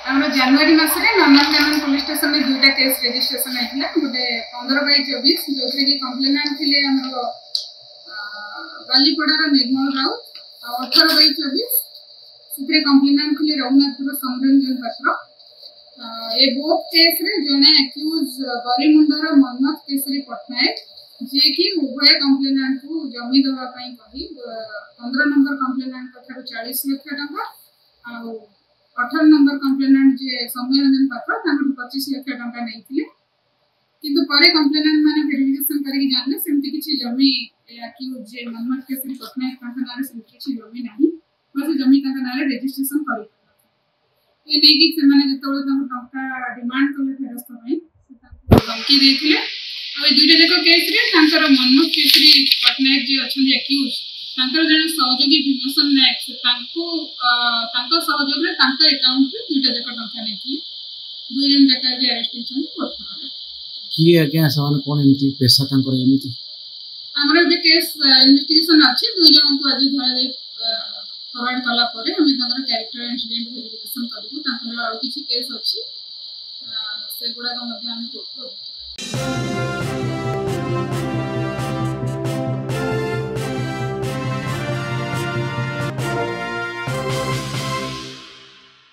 आम जनवरी मसरे Nandankanan police station में दुईटा केस रजिस्ट्रेशन होता गोटे 15/24 जो कि कंप्लेनेंट थे बालीपड़ार निर्मल राउत 18/24 से कंप्लेनेंट थे रघुनाथपुर समरंजन पात्र। ए बोथ केस रे जने एक्यूज बरीमुंडर मोहम्मद केसरी पटनायक जे कि उभय कंप्लेनेंट को जमी दवा कही 15 नंबर कंप्लेनेंट 40 लाख टंका 18 नंबर कंप्लेनेंट जे सौम्यरंजन पात्र 25 लाख टंका नहीं किंतु परे कंप्लेनेंट माने वेरिफिकेशन करके जानले सेमति किछि जमी एक्यूज जे मोहम्मद केसरी पटनायक तांका नारे सेमति किछि जमी नाही बस जमी तांका नारे रजिस्ट्रेशन करि ए नेकी से माने जतोळ टंका डिमांड कले फेरस्त पई से धमकी देथिले आ दुईटा जक केस रे तांकर मोहम्मद केसरी पटनायक जे अछन एक्यूज तांकर जने सहयोगी विमोचन नायक से तांको सहयोग रे तांका अकाउंट रे दुईटा जक टंका नेथि दुई जन जक जे अरेस्टेशन करथरा कि आज्ञा समान कोन एमती पैसा तांकर एमती हमरा बे केस इन्वेस्टिगेशन अछि दुई जन को आज धरा दे फॉरवर्ड कला परे हम तांकर कैरेक्टर इंसिडेंट वेरिफिकेशन करबो तांकर आ किछि केस अछि से गुडा का मध्ये हम करतो।